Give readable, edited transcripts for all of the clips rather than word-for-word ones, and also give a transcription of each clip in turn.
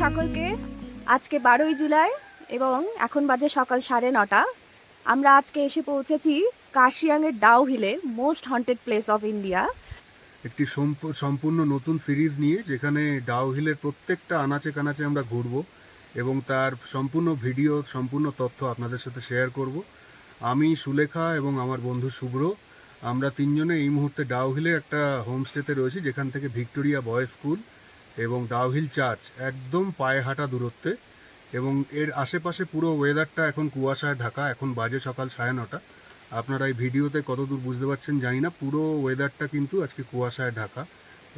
সকলকে। আজকে 12ই জুলাই এবং এখন বাজে সকাল 9:30। আমরা আজকে এসে পৌঁছেছি কার্শিয়াংয়ের ডাউ হিলে, most haunted place of India. একটি সম্পূর্ণ নতুন সিরিজ নিয়ে, যেখানে ডাউ হিলের প্রত্যেকটা আনাচে কানাচে আমরা ঘুরবো এবং তার সম্পূর্ণ ভিডিও, সম্পূর্ণ তথ্য আপনাদের সাথে শেয়ার করব। আমি, সুলেখা এবং আমার বন্ধু শুভ্র, আমরা তিনজনে এই মুহূর্তে ডাউ হিলের একটা হোমস্টেতে রয়েছি, যেখান থেকে ভিক্টোরিয়া বয়েজ স্কুল এবং ডাউ হিল চার্চ একদম পায়ে হাঁটা দূরত্বে। এবং এর আশেপাশে পুরো ওয়েদারটা এখন কুয়াশায় ঢাকা। এখন বাজে সকাল 9:30। আপনারা এই ভিডিওতে কতদূর বুঝতে পারছেন জানি না, পুরো ওয়েদারটা কিন্তু আজকে কুয়াশায় ঢাকা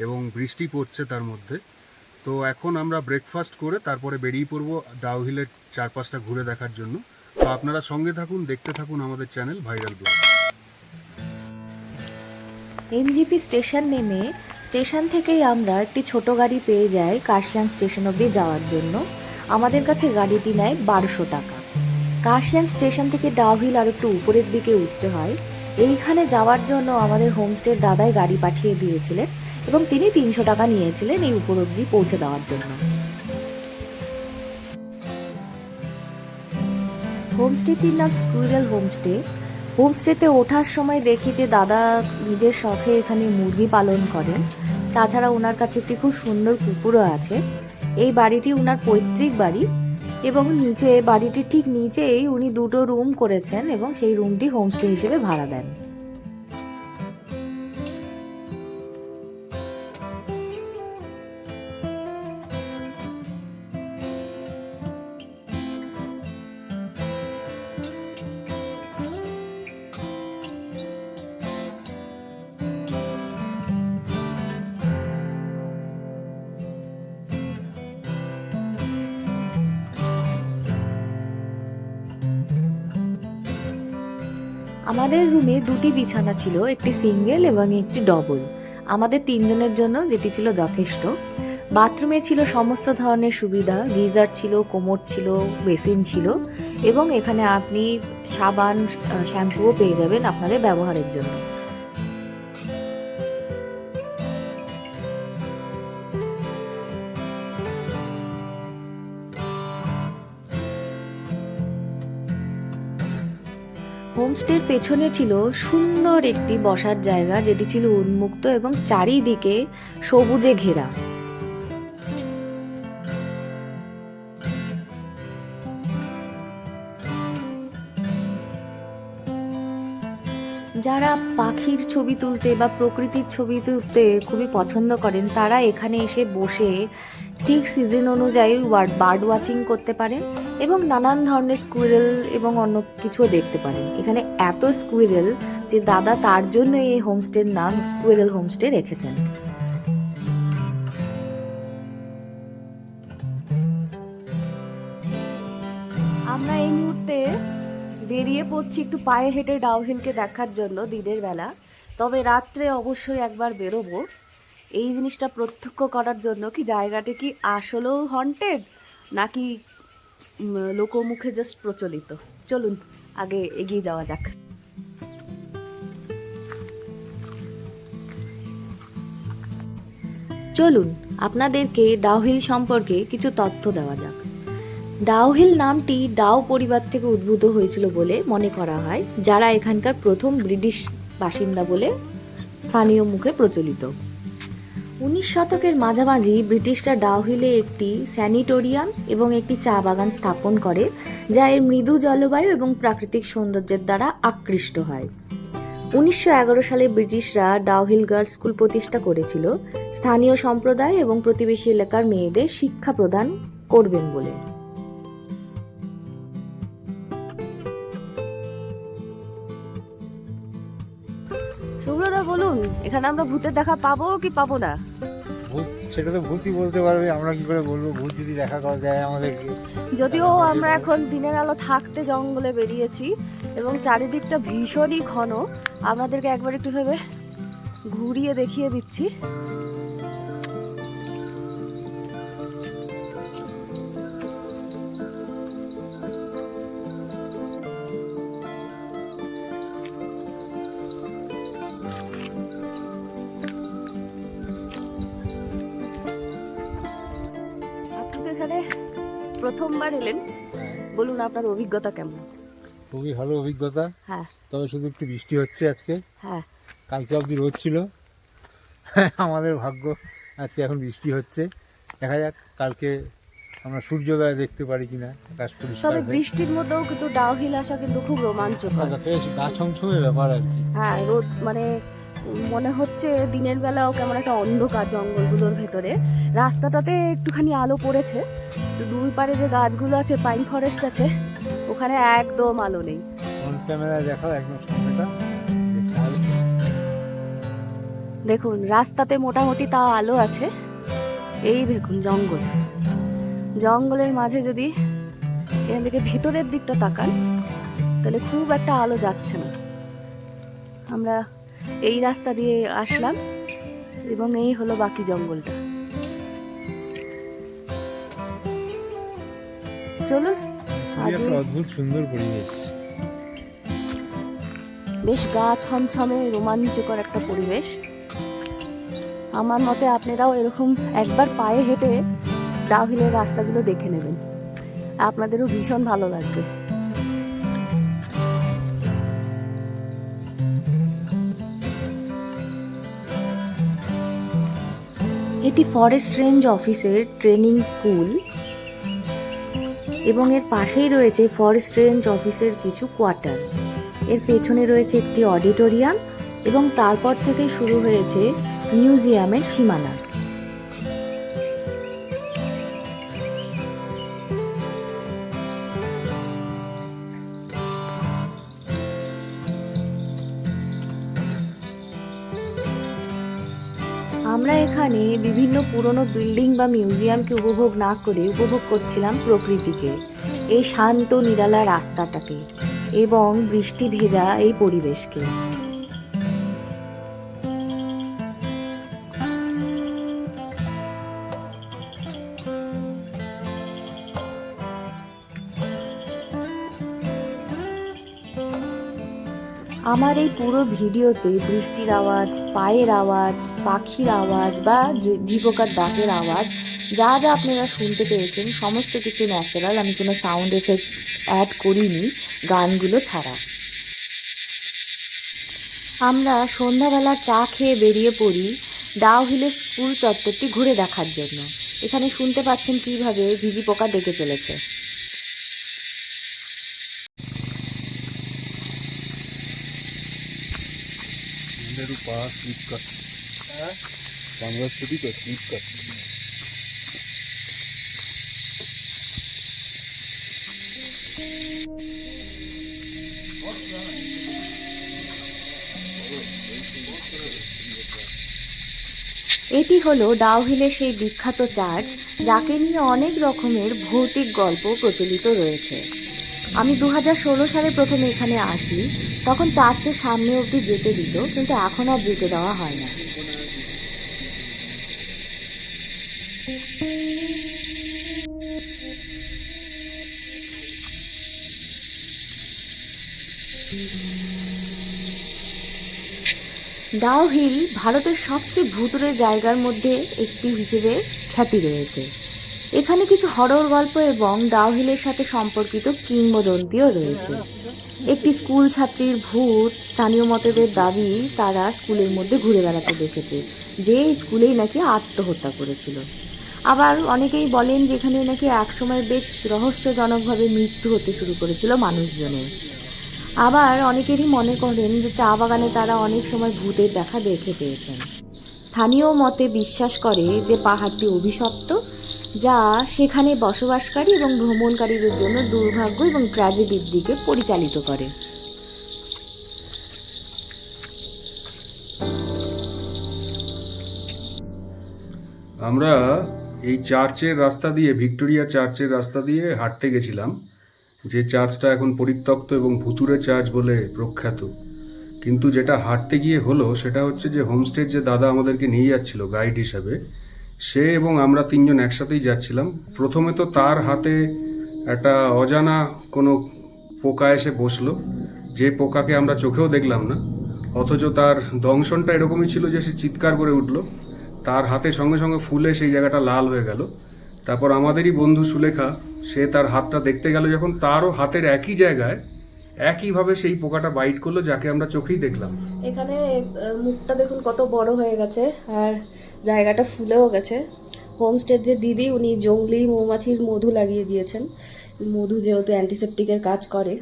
এবং বৃষ্টি পড়ছে তার মধ্যে। তো এখন আমরা ব্রেকফাস্ট করে তারপরে বেরিয়ে পড়বো ডাউ হিলের চারপাশটা ঘুরে দেখার জন্য। তো আপনারা সঙ্গে থাকুন, দেখতে থাকুন আমাদের channel viral blog. NJP station নেমে স্টেশন থেকেই আমরা একটি ছোট গাড়ি পেয়ে যাই কার্শিয়াং স্টেশন অবধি যাওয়ার জন্য। আমাদের কাছে গাড়িটি নেয় 1200 টাকা। কার্শিয়াং স্টেশন থেকে ডাউ হিল আর একটু উপরের দিকে উঠতে হয়। এইখানে যাওয়ার জন্য আমাদের হোমস্টের দাদাই গাড়ি পাঠিয়ে দিয়েছিলেন এবং তিনি 300 টাকা নিয়েছিলেন এই উপর অবধি পৌঁছে দেওয়ার জন্য। হোমস্টেটির নাম স্কুইরেল হোমস্টে। হোমস্টেতে ওঠার সময় দেখি যে দাদা নিজের শখে এখানে মুরগি পালন করেন। তাছাড়া ওনার কাছে একটি খুব সুন্দর কুকুরও আছে। এই বাড়িটি ওনার পৈতৃক বাড়ি এবং নিচে বাড়িটির ঠিক নিচেই উনি 2টো রুম করেছেন এবং সেই রুমটি হোমস্টে হিসেবে ভাড়া দেন। আমাদের রুমে 2টি বিছানা ছিল, একটি সিঙ্গেল এবং একটি ডবল। আমাদের 3 জনের জন্য যেটি ছিল যথেষ্ট। বাথরুমে ছিল সমস্ত ধরনের সুবিধা, গিজার ছিল, কোমোড ছিল, বেসিন ছিল এবং এখানে আপনি সাবান, শ্যাম্পুও পেয়ে যাবেন আপনাদের ব্যবহারের জন্য। হোমস্টের পেছনে ছিল সুন্দর একটি বসার জায়গা, যেটি ছিল উন্মুক্ত এবং চারিদিকে সবুজে ঘেরা। যারা পাখির ছবি তুলতে বা প্রকৃতির ছবি তুলতে খুবই পছন্দ করেন, তারা এখানে এসে বসে ঠিক সিজন অনুযায়ী বার্ড ওয়াচিং করতে পারেন এবং নানান ধরনের স্কুইরেল এবং অন্য কিছুও দেখতে পারেন। এখানে এত স্কুইরেল যে দাদা তার জন্য এই হোমস্টের নাম স্কুইরেল হোমস্টে রেখেছেন। আমরা এই মুহূর্তে বেরিয়ে পড়ছি একটু পায়ে হেঁটে ডাউ হিলকে দেখার জন্য দিনের বেলা। তবে রাত্রে অবশ্যই একবার বেরোবো এই জিনিসটা প্রত্যক্ষ করার জন্য, কি জায়গাটা কি আসলেও হন্টেড নাকি লোকমুখে জাস্ট প্রচলিত। চলুন আগে এগিয়ে যাওয়া যাক। চলুন আপনাদেরকে ডাউ হিল সম্পর্কে কিছু তথ্য দেওয়া যাক। ডাউ হিল নামটি ডাউ পরিবার থেকে উদ্ভূত হয়েছিল বলে মনে করা হয়, যারা এখানকার প্রথম ব্রিটিশ বাসিন্দা বলে স্থানীয় মুখে প্রচলিত। 19 শতকের মাঝামাঝি ব্রিটিশরা ডাউ হিলে একটি স্যানিটোরিয়াম এবং একটি চা বাগান স্থাপন করে, যা এর মৃদু জলবায়ু এবং প্রাকৃতিক সৌন্দর্যের দ্বারা আকৃষ্ট হয়। 1911 সালে ব্রিটিশরা ডাউ হিল গার্লস স্কুল প্রতিষ্ঠা করেছিল, স্থানীয় সম্প্রদায় এবং প্রতিবেশী এলাকার মেয়েদের শিক্ষা প্রদান করবেন বলে। সুব্রতা বলুন, এখানে আমরা ভূতের দেখা পাবো কি পাবো না? ভূত সেটা তো ভূতই বলতে পারবে, আমরা কি করে বলবো ভূত যদি দেখা করা যায় আমাদেরকে। যদিও আমরা এখন দিনের আলো থাকতে জঙ্গলে বেরিয়েছি এবং চারিদিকটা ভীষণই ঘন। আপনাদেরকে একবার একটু ভেবে ঘুরিয়ে দেখিয়ে দিচ্ছি। এখানে প্রথমবার এলেন, বলুন আপনার অভিজ্ঞতা কেমন? খুবই ভালো অভিজ্ঞতা, হ্যাঁ তবে শুধু একটু বৃষ্টি হচ্ছে আজকে। হ্যাঁ, কালকে অবধি রোদ ছিল। আমাদের ভাগ্য আজকে এখন বৃষ্টি হচ্ছে। দেখা যাক কালকে আমরা সূর্যোদয় দেখতে পারি কিনা। আকাশ পরিষ্কার তবে হয়ে বৃষ্টির মধ্যেও কিন্তু ডাউহিল আসা কিন্তু খুব রোমাঞ্চকর। বেশ গা ছমছমে ব্যাপার আর কি। হ্যাঁ, রোদ মানে মনে হচ্ছে দিনের বেলাও কেমন একটা অন্ধকার জঙ্গলগুলোর ভেতরে। রাস্তাটাতে একটুখানি আলো পড়েছে, তো দুই পারে যে গাছগুলো আছে, পাইন ফরেস্ট আছে, ওখানে একদম আলো নেই। ফ্রন্ট ক্যামেরায় দেখাও একদম সামনেটা। দেখুন রাস্তাতে মোটামুটি তাও আলো আছে। এই দেখুন জঙ্গল, জঙ্গলের মাঝে যদি এখান থেকে ভেতরের দিকটা তাকান তাহলে খুব একটা আলো যাচ্ছে না। আমরা এই রাস্তা দিয়ে আসলাম এবং এই হলো বাকি জঙ্গলটা। চলুন খুবই আগে। একটা অদ্ভুত সুন্দর পরিবেশ। বেশ গা ছমছমে রোমাঞ্চকর একটা পরিবেশ। আমার মতে আপনারাও এরকম একবার পায়ে হেঁটে ডাউহিলের রাস্তাগুলো দেখে নেবেন, আপনাদেরও ভীষণ ভালো লাগবে। এটি ফরেস্ট রেঞ্জ অফিসের ট্রেনিং স্কুল এবং এর পাশেই রয়েছে ফরেস্ট রেঞ্জ অফিসের কিছু কোয়ার্টার। এর পেছনে রয়েছে একটি অডিটোরিয়াম এবং তারপর থেকেই শুরু হয়েছে মিউজিয়ামের সীমানা। আমরা এখানে বিভিন্ন পুরনো বিল্ডিং বা মিউজিয়ামকে উপভোগ না করে উপভোগ করছিলাম প্রকৃতিকে, এই শান্ত নিরালা রাস্তাটাকে এবং বৃষ্টি ভেজা এই পরিবেশকে। আমার এই পুরো ভিডিওতে বৃষ্টির আওয়াজ, পায়ের আওয়াজ, পাখির আওয়াজ বা ঝিপোকার ডাকের আওয়াজ যা যা আপনারা শুনতে পেয়েছেন সমস্ত কিছু ন্যাচারাল। আমি কোনো সাউন্ড এফেক্ট অ্যাড করিনি গানগুলো ছাড়া। আমরা সন্ধ্যাবেলা চা খেয়ে বেরিয়ে পড়ি ডাউহিলের স্কুল চত্বরটি ঘুরে দেখার জন্য। এখানে শুনতে পাচ্ছেন কিভাবে ঝিঝি পোকা ডেকে চলেছে। পা স্লিপ করছে, চামড়ার ছুটি তো স্লিপ করছে। এটি হলো ডাউহিলের সেই বিখ্যাত চার্চ যাকে নিয়ে অনেক রকমের ভৌতিক গল্প প্রচলিত রয়েছে। আমি 2016 সালে প্রথমে এখানে আসি, তখন চার্চের সামনে অবধি যেতে দিত, কিন্তু এখন আর যেতে দেওয়া হয় না। ডাউহিল ভারতের সবচেয়ে ভুতুড়ে জায়গার মধ্যে একটি হিসেবে খ্যাতি রয়েছে। এখানে কিছু হরর গল্প এবং ডাউহিলের সাথে সম্পর্কিত কিংবদন্তিও রয়েছে। একটি স্কুল ছাত্রীর ভূত, স্থানীয় মতেদের দাবি তারা স্কুলের মধ্যে ঘুরে বেড়াতে দেখেছে, যে স্কুলেই নাকি আত্মহত্যা করেছিল। আবার অনেকেই বলেন যে এখানে নাকি একসময় বেশ রহস্যজনকভাবে মৃত্যু হতে শুরু করেছিল মানুষজনের। আবার অনেকেরই মনে করেন যে চা বাগানে তারা অনেক সময় ভূতের দেখা দেখে পেয়েছেন। স্থানীয় মতে বিশ্বাস করে যে পাহাড়টি অভিশপ্ত, যা সেখানে বসবাসকারী এবং ভ্রমণকারীদের জন্য দুর্ভাগ্য এবং ট্র্যাজেডির দিকে পরিচালিত করে। আমরা এই চার্চের রাস্তা দিয়ে, ভিক্টোরিয়া চার্চের রাস্তা দিয়ে হাঁটতে গেছিলাম, যে চার্চটা এখন পরিত্যক্ত এবং ভুতুরে চার্চ বলে প্রখ্যাত। কিন্তু যেটা হাঁটতে গিয়ে হলো সেটা হচ্ছে যে হোমস্টের যে দাদা আমাদেরকে নিয়ে যাচ্ছিল গাইড হিসাবে, সে এবং আমরা তিনজন একসাথেই যাচ্ছিলাম। প্রথমে তো তার হাতে একটা অজানা কোনো পোকা এসে বসলো, যে পোকাকে আমরা চোখেও দেখলাম না, অথচ তার দংশনটা এরকমই ছিল যে সে চিৎকার করে উঠলো। তার হাতে সঙ্গে সঙ্গে ফুলে সেই জায়গাটা লাল হয়ে গেল। তারপর আমাদেরই বন্ধু সুলেখা, সে তার হাতটা দেখতে গেল যখন, তারও হাতের একই জায়গায় একইভাবে সেই পোকাটা বাইট করলো, যাকে আমরা চোখেই দেখলাম। এখানে মুখটা দেখুন কত বড় হয়ে গেছে আর জায়গাটা ফুলেও গেছে। হোমস্টের যে দিদি, উনি জংলি মৌমাছির মধু লাগিয়ে দিয়েছেন। মধু যেহেতু অ্যান্টিসেপটিকের কাজ করে।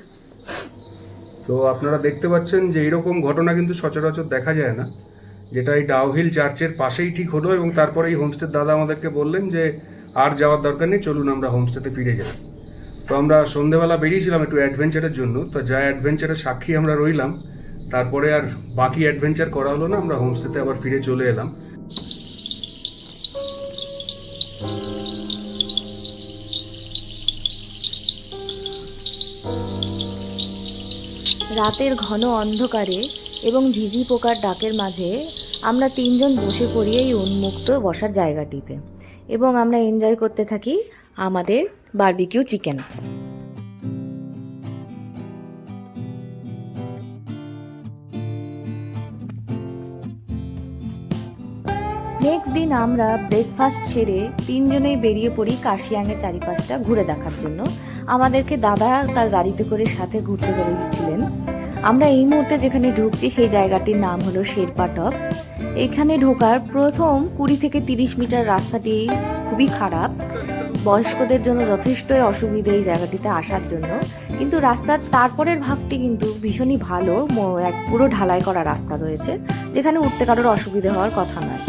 তো আপনারা দেখতে পাচ্ছেন যে এইরকম ঘটনা কিন্তু সচরাচর দেখা যায় না, যেটা এই ডাউহিল চার্চের পাশেই ঠিক হলো। এবং তারপরে এই হোমস্টের দাদা আমাদেরকে বললেন যে আর যাওয়ার দরকার নেই, চলুন আমরা হোমস্টেতে ফিরে যাই। তো আমরা সন্ধেবেলা বেরিয়েছিলাম একটু অ্যাডভেঞ্চারের জন্য। তো যা অ্যাডভেঞ্চারের সাক্ষী আমরা রইলাম, তারপরে আর বাকি অ্যাডভেঞ্চার করা হলো না, আমরা হোমস্টেতে আবার ফিরে চলে এলাম। রাতের ঘন অন্ধকারে এবং ঝিঝি পোকার ডাকের মাঝে আমরা তিনজন বসে পড়ি এই উন্মুক্ত বসার জায়গাটিতে এবং আমরা এনজয় করতে থাকি আমাদের বারবিকিউ চিকেন। নেক্সট দিন আমরা ব্রেকফাস্ট সেরে তিনজনেই বেরিয়ে পড়ি কার্শিয়াংয়ের চারিপাশটা ঘুরে দেখার জন্য। আমাদেরকে দাদা তার গাড়িতে করে সাথে ঘুরতে বেরিয়েছিলেন। আমরা এই মুহূর্তে যেখানে ঢুকছি সেই জায়গাটির নাম হলো শেরপা টপ। এখানে ঢোকার প্রথম 20 থেকে 30 মিটার রাস্তাটি খুবই খারাপ, বয়স্কদের জন্য যথেষ্টই অসুবিধে এই জায়গাটিতে আসার জন্য। কিন্তু রাস্তার তারপরের ভাগটি কিন্তু ভীষণই ভালো, এক পুরো ঢালাই করা রাস্তা রয়েছে, যেখানে উঠতে কারোর অসুবিধে হওয়ার কথা নয়।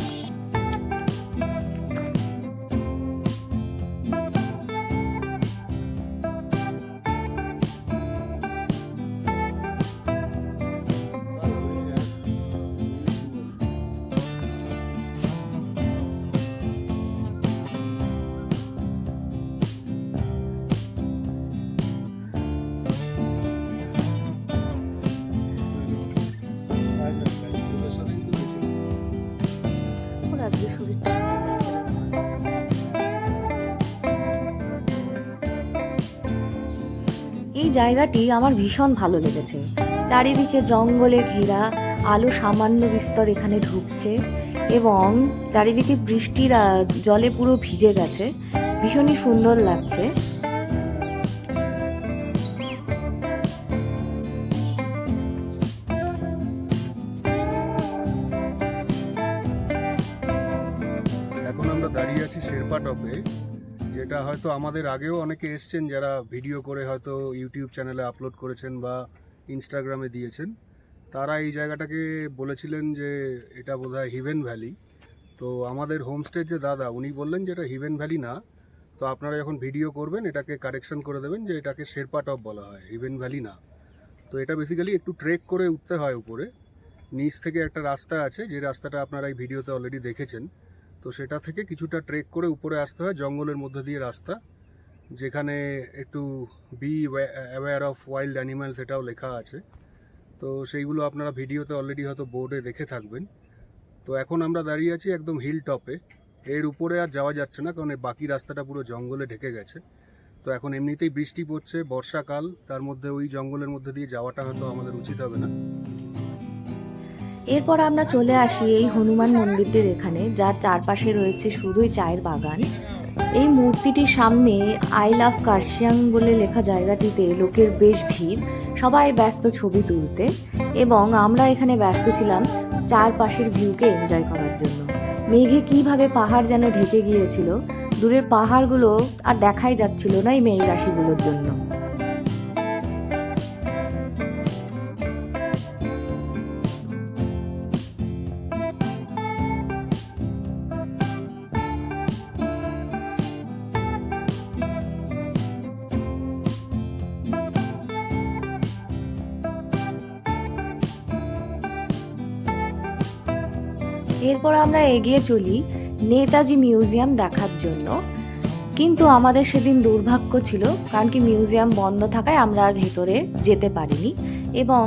এই জায়গাটি আমার ভীষণ ভালো লেগেছে। চারিদিকে জঙ্গলে ঘেরা, আলো সামান্য বিস্তর এখানে ঢুকছে এবং চারিদিকে বৃষ্টির জলে পুরো ভিজে গেছে, ভীষণই সুন্দর লাগছে। এখন আমরা দাঁড়িয়ে আছি শেরপা টপে, যেটা হয়তো আমাদের আগেও অনেকে এসছেন, যারা ভিডিও করে হয়তো ইউটিউব চ্যানেলে আপলোড করেছেন বা ইনস্টাগ্রামে দিয়েছেন। তারা এই জায়গাটাকে বলেছিলেন যে এটা বোধহয় হিভেন ভ্যালি। তো আমাদের হোমস্টের যে দাদা, উনি বললেন যে এটা হিভেন ভ্যালি না। তো আপনারা যখন ভিডিও করবেন এটাকে কারেকশন করে দেবেন যে এটাকে শেরপা টপ বলা হয়, হিভেন ভ্যালি না। তো এটা বেসিক্যালি একটু ট্রেক করে উঠতে হয় উপরে। নিচ থেকে একটা রাস্তা আছে, যে রাস্তাটা আপনারা এই ভিডিওতে অলরেডি দেখেছেন। তো সেটা থেকে কিছুটা ট্রেক করে উপরে আসতে হয়, জঙ্গলের মধ্যে দিয়ে রাস্তা, যেখানে একটু be aware of wild animals এটাও লেখা আছে। তো সেইগুলো আপনারা ভিডিওতে অলরেডি হয়তো বোর্ডে দেখে থাকবেন। তো এখন আমরা দাঁড়িয়ে আছি একদম হিল টপে। এর উপরে আর যাওয়া যাচ্ছে না, কারণ বাকি রাস্তাটা পুরো জঙ্গলে ঢেকে গেছে। তো এখন এমনিতেই বৃষ্টি পড়ছে, বর্ষাকাল, তার মধ্যে ওই জঙ্গলের মধ্যে দিয়ে যাওয়াটা হয়তো আমাদের উচিত হবে না। এরপর আমরা চলে আসি এই হনুমান মন্দিরটির এখানে, যার চারপাশে রয়েছে শুধুই চায়ের বাগান। এই মূর্তিটির সামনে আই লাভ কার্শিয়াং বলে লেখা জায়গাটিতে লোকের বেশ ভিড়, সবাই ব্যস্ত ছবি তুলতে, এবং আমরা এখানে ব্যস্ত ছিলাম চারপাশের ভিউকে এনজয় করার জন্য। মেঘে কিভাবে পাহাড় যেন ঢেকে গিয়েছিল, দূরের পাহাড়গুলো আর দেখাই যাচ্ছিল না এই মেঘ রাশিগুলোর জন্য। এরপর আমরা এগিয়ে চলি নেতাজি মিউজিয়াম দেখার জন্য। কিন্তু আমাদের সেদিন দুর্ভাগ্য ছিল, কারণ কি মিউজিয়াম বন্ধ থাকায় আমরা আর ভেতরে যেতে পারিনি, এবং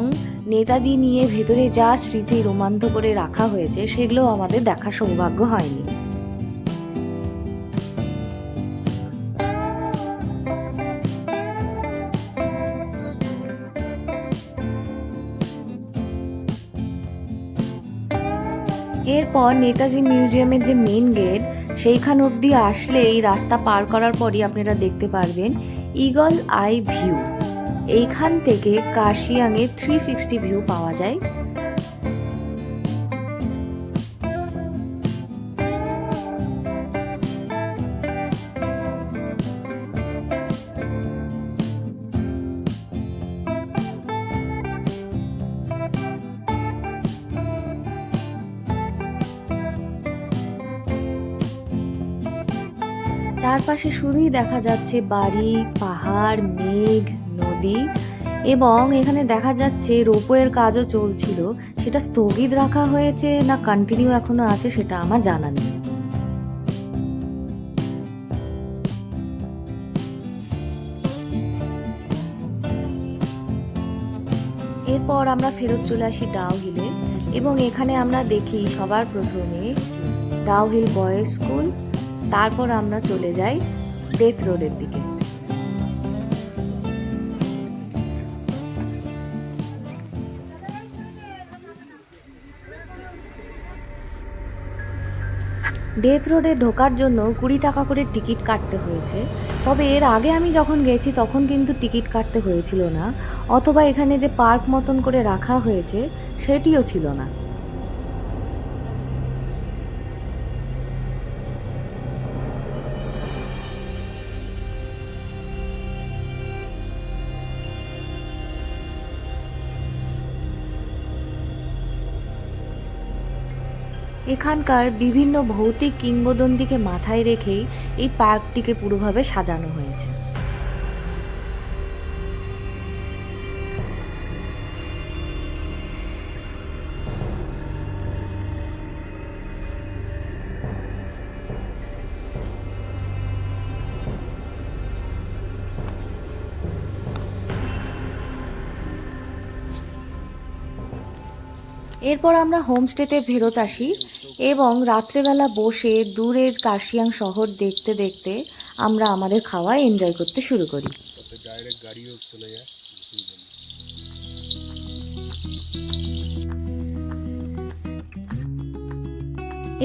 নেতাজি নিয়ে ভেতরে যা স্মৃতি রোমাঞ্চ করে রাখা হয়েছে সেগুলো আমাদের দেখার সৌভাগ্য হয়নি। এরপর নেতাজি মিউজিয়ামের যে মেন গেট সেইখান অবধি আসলে এই রাস্তা পার করার পরই আপনারা দেখতে পারবেন ইগল আই ভিউ। এইখান থেকে কার্শিয়াংয়ে 360 ভিউ পাওয়া যায়। চারপাশে শুধুই দেখা যাচ্ছে বাড়ি, পাহাড়, মেঘ, নদী, এবং এখানে দেখা যাচ্ছে রোপওয়ের কাজও চলছিল। সেটা স্থগিত রাখা হয়েছে না কন্টিনিউ এখনো আছে সেটা আমার জানা নেই। এরপর আমরা ফেরত চলে আসি ডাউ হিলে, এবং এখানে আমরা দেখি সবার প্রথমে ডাউ হিল বয়েজ স্কুল, তারপর আমরা চলে যাই ডেথ রোডের দিকে। ডেথ রোডে ঢোকার জন্য 20 টাকা করে টিকিট কাটতে হয়েছে। তবে এর আগে আমি যখন গেছি তখন কিন্তু টিকিট কাটতে হয়েছিল না, অথবা এখানে যে পার্ক মতন করে রাখা হয়েছে সেটিও ছিল না। এখানকার বিভিন্ন ভৌতিক কিংবদন্তিকে মাথায় রেখেই এই পার্কটিকে পুরোভাবে সাজানো হয়েছে। এরপর আমরা হোমস্টেতে ফেরত আসি এবং রাত্রেবেলা বসে দূরের কার্শিয়াং শহর দেখতে দেখতে আমরা আমাদের খাওয়া এনজয় করতে শুরু করি। ডাইরেক্ট গাড়িও চলে যায়।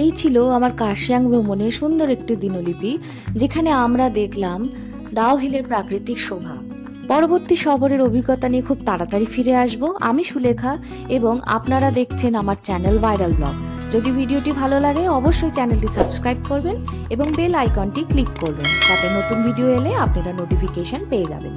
এই ছিল আমার কার্শিয়াং ভ্রমণের সুন্দর একটি দিনলিপি, যেখানে আমরা দেখলাম ডাউ হিলের প্রাকৃতিক শোভা। পরবর্তী শহরের অভিজ্ঞতা নিয়ে খুব তাড়াতাড়ি ফিরে আসব। আমি সুলেখা এবং আপনারা দেখছেন আমার চ্যানেল ভাইরাল ব্লগ। যদি ভিডিওটি ভালো লাগে অবশ্যই চ্যানেলটি সাবস্ক্রাইব করবেন এবং বেল আইকনটি ক্লিক করবেন, যাতে নতুন ভিডিও এলে আপনারা নোটিফিকেশন পেয়ে যাবেন।